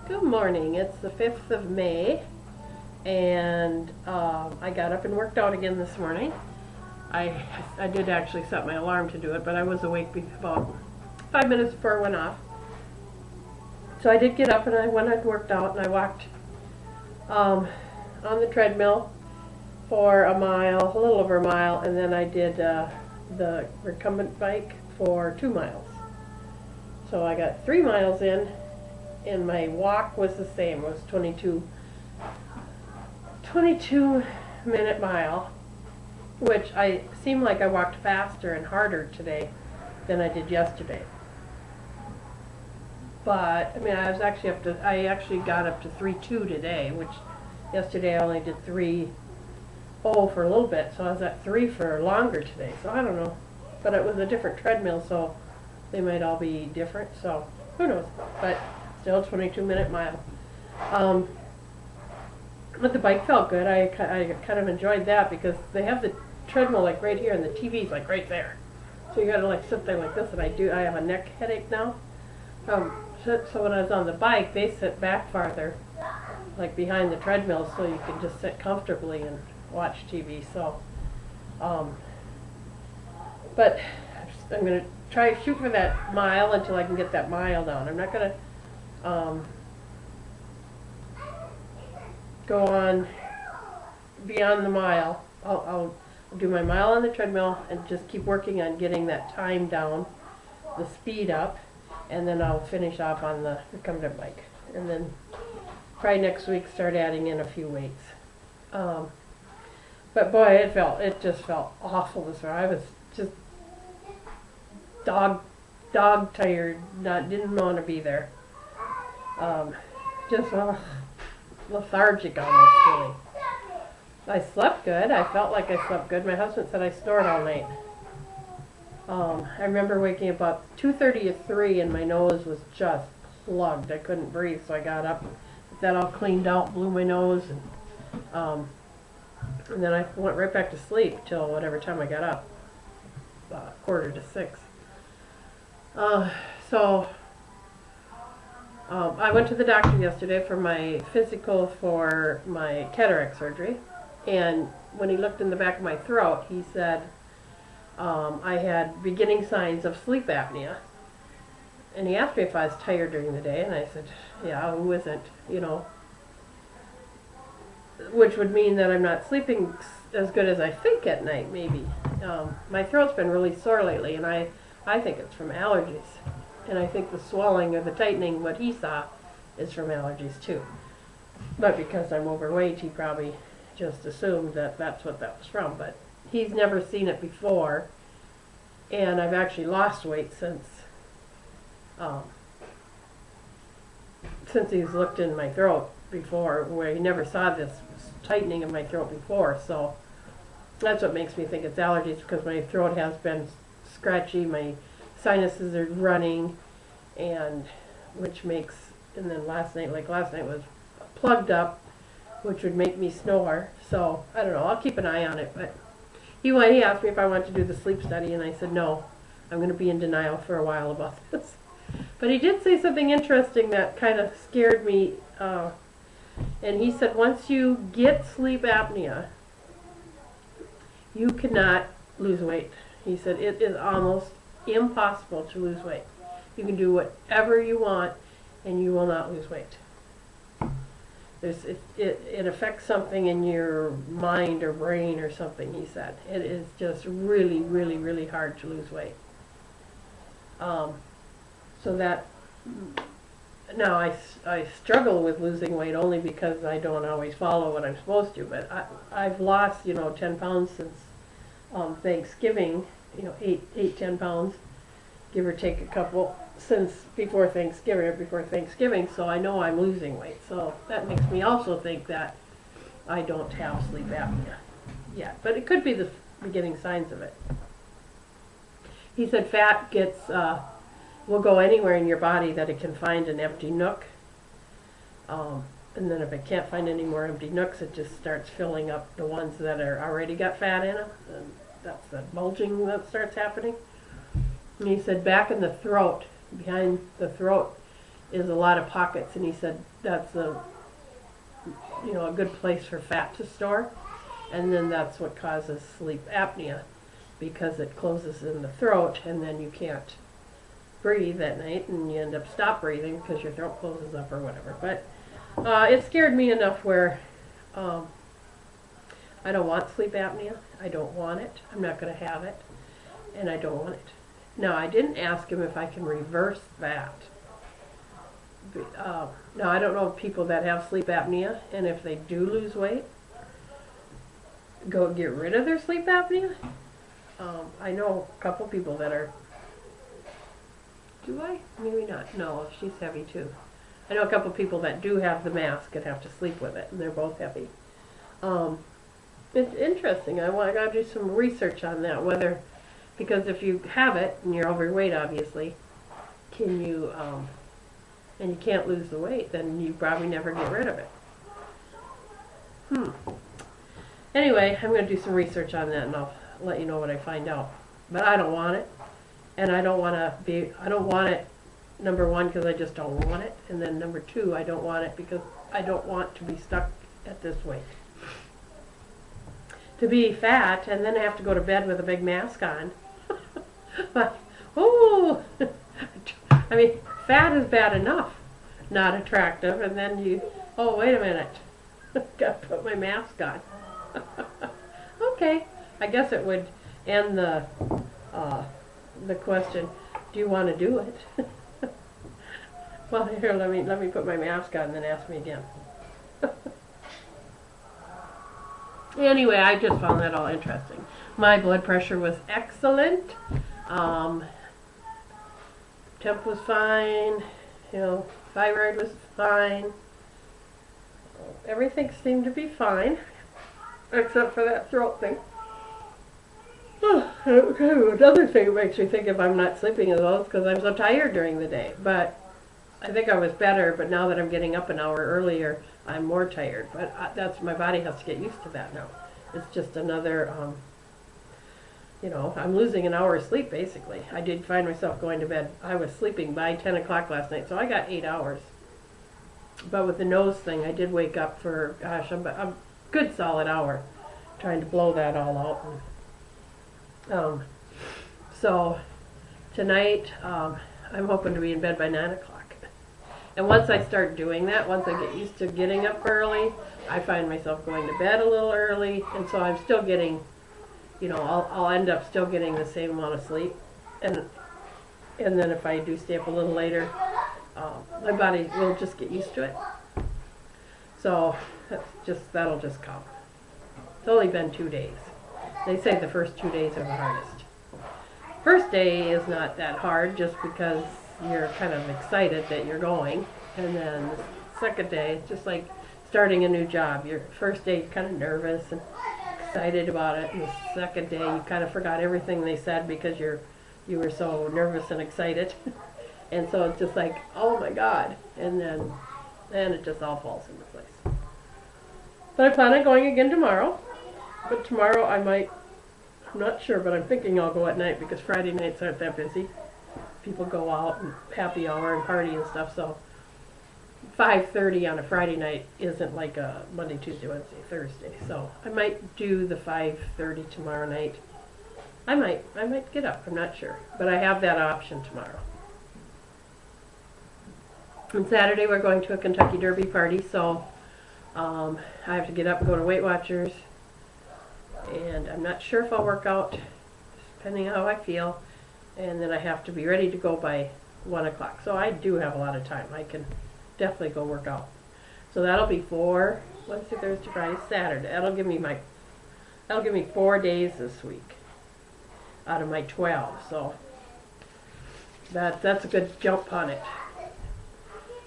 Good morning. It's the 5th of May, and I got up and worked out again this morning. I did actually set my alarm to do it, but I was awake about 5 minutes before it went off. So I did get up and I went and worked out, and I walked on the treadmill for a mile, a little over a mile, and then I did the recumbent bike for 2 miles. So I got 3 miles in, and my walk was the same. It was 22 minute mile, which I seemed like I walked faster and harder today than I did yesterday. But I mean, I actually got up to 3:2 today, which yesterday I only did 3:0 for a little bit, so I was at 3 for longer today. So I don't know, but it was a different treadmill, so they might all be different. So who knows? But still 22-minute mile. But the bike felt good. I kind of enjoyed that because they have the treadmill like right here and the TV's like right there. So you gotta like sit there like this, and I have a neck headache now. So when I was on the bike, they sit back farther, like behind the treadmill, so you can just sit comfortably and watch TV. So, but I'm gonna try to shoot for that mile until I can get that mile down. I'm not gonna go on beyond the mile. I'll do my mile on the treadmill and just keep working on getting that time down, the speed up, and then I'll finish off on the recumbent bike. And then probably next week start adding in a few weights. But boy, it just felt awful this morning. I was just dog tired, didn't want to be there. Just lethargic almost, really. I slept good. I felt like I slept good. My husband said I snored all night. I remember waking up about 2:30 or 3, and my nose was just plugged. I couldn't breathe, so I got up, got that all cleaned out, blew my nose, and then I went right back to sleep till whatever time I got up, 5:45. I went to the doctor yesterday for my physical for my cataract surgery, and when he looked in the back of my throat, he said I had beginning signs of sleep apnea. And he asked me if I was tired during the day, and I said, yeah, who isn't, you know, which would mean that I'm not sleeping as good as I think at night, maybe. My throat's been really sore lately, and I think it's from allergies. And I think the swelling or the tightening, what he saw, is from allergies too. But because I'm overweight, he probably just assumed that that's what that was from. But he's never seen it before, and I've actually lost weight since he's looked in my throat before, where he never saw this tightening of my throat before. So that's what makes me think it's allergies, because my throat has been scratchy, my sinuses are running, and then last night was plugged up, which would make me snore. So I don't know, I'll keep an eye on it. But he asked me if I wanted to do the sleep study, and I said no, I'm going to be in denial for a while about this. But he did say something interesting that kind of scared me, and he said once you get sleep apnea, you cannot lose weight. He said it is almost impossible to lose weight. You can do whatever you want, and you will not lose weight. It affects something in your mind or brain or something, he said. It is just really, really, really hard to lose weight. So that, now I struggle with losing weight only because I don't always follow what I'm supposed to, but I've lost, 10 pounds since Thanksgiving, 10 pounds, give or take a couple, since before Thanksgiving, so I know I'm losing weight. So that makes me also think that I don't have sleep apnea yet, but it could be the beginning signs of it. He said fat will go anywhere in your body that it can find an empty nook, and then if it can't find any more empty nooks, it just starts filling up the ones that are already got fat in them, and that's the bulging that starts happening. And he said back in the throat, behind the throat, is a lot of pockets, and he said that's a a good place for fat to store, and then that's what causes sleep apnea because it closes in the throat, and then you can't breathe at night, and you end up stop breathing because your throat closes up or whatever. But it scared me enough where I don't want sleep apnea. I don't want it. I'm not going to have it, and I don't want it. Now, I didn't ask him if I can reverse that. Now, I don't know people that have sleep apnea, and if they do lose weight, go get rid of their sleep apnea. I know a couple people that are. Do I? Maybe not. No, she's heavy too. I know a couple people that do have the mask and have to sleep with it, and they're both heavy. It's interesting. I got to do some research on that, because if you have it and you're overweight, obviously, can you, and you can't lose the weight, then you probably never get rid of it. Anyway, I'm going to do some research on that, and I'll let you know what I find out. But I don't want it, and I don't want it, number one, because I just don't want it, and then number two, I don't want it because I don't want to be stuck at this weight. To be fat and then have to go to bed with a big mask on. But, oh, I mean, fat is bad enough, not attractive, and then oh, wait a minute, got to put my mask on. Okay, I guess it would end the question, do you want to do it? Well, here, let me put my mask on and then ask me again. Anyway, I just found that all interesting. My blood pressure was excellent. Temp was fine. Thyroid was fine. Everything seemed to be fine, except for that throat thing. Another thing that makes me think if I'm not sleeping as well is because I'm so tired during the day. But I think I was better, but now that I'm getting up an hour earlier, I'm more tired. But my body has to get used to that now. It's just another, I'm losing an hour of sleep, basically. I did find myself going to bed. I was sleeping by 10 o'clock last night, so I got 8 hours. But with the nose thing, I did wake up for, gosh, a good solid hour trying to blow that all out. So tonight, I'm hoping to be in bed by 9 o'clock. And once I start doing that, once I get used to getting up early, I find myself going to bed a little early, and so I'm still getting, I'll end up still getting the same amount of sleep. And then if I do stay up a little later, my body will just get used to it. So that'll just come. It's only been 2 days. They say the first 2 days are the hardest. First day is not that hard just because you're kind of excited that you're going, and then the second day it's just like starting a new job. Your first day you're kind of nervous and excited about it, and the second day you kind of forgot everything they said because you were so nervous and excited. And so it's just like, oh my God, and then it just all falls into place. But I plan on going again tomorrow, but tomorrow I'm not sure, but I'm thinking I'll go at night because Friday nights aren't that busy. People go out and happy hour and party and stuff, so 5:30 on a Friday night isn't like a Monday, Tuesday, Wednesday, Thursday. So I might do the 5:30 tomorrow night. I might get up, I'm not sure, but I have that option tomorrow. On Saturday we're going to a Kentucky Derby party, so I have to get up and go to Weight Watchers, and I'm not sure if I'll work out, depending on how I feel. And then I have to be ready to go by 1 o'clock. So I do have a lot of time. I can definitely go work out. So that'll be Wednesday, Thursday, Friday, Saturday. That'll give me 4 days this week out of my 12. So that's a good jump on it.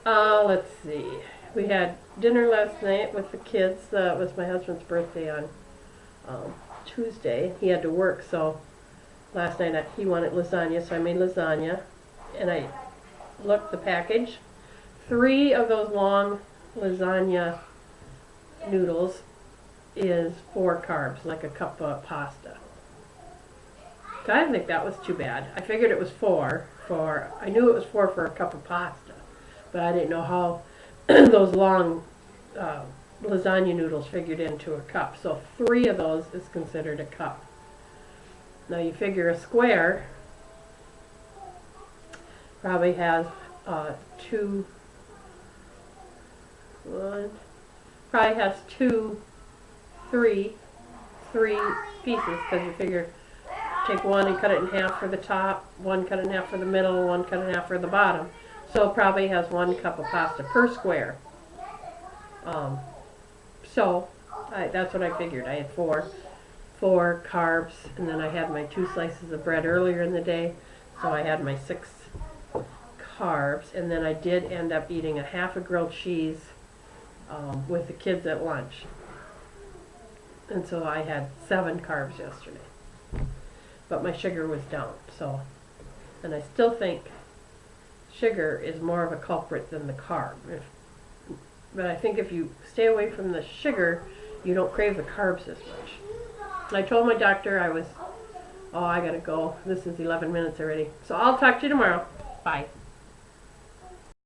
Let's see. We had dinner last night with the kids. It was my husband's birthday on Tuesday. He had to work, so last night he wanted lasagna, so I made lasagna, and I looked the package. 3 of those long lasagna noodles is 4 carbs, like a cup of pasta. So I didn't think that was too bad. I figured it was 4 I knew it was 4 for a cup of pasta, but I didn't know how those long lasagna noodles figured into a cup. So 3 of those is considered a cup. Now you figure a square probably has two, one, probably has three pieces, because you figure take one and cut it in half for the top, one cut it in half for the middle, one cut it in half for the bottom. So it probably has 1 cup of pasta per square. That's what I figured. I had four carbs, and then I had my 2 slices of bread earlier in the day, so I had my 6 carbs, and then I did end up eating a half a grilled cheese with the kids at lunch. And so I had 7 carbs yesterday. But my sugar was down, so, and I still think sugar is more of a culprit than the carb. But I think if you stay away from the sugar, you don't crave the carbs as much. And I told my doctor I gotta go. This is 11 minutes already. So I'll talk to you tomorrow. Bye.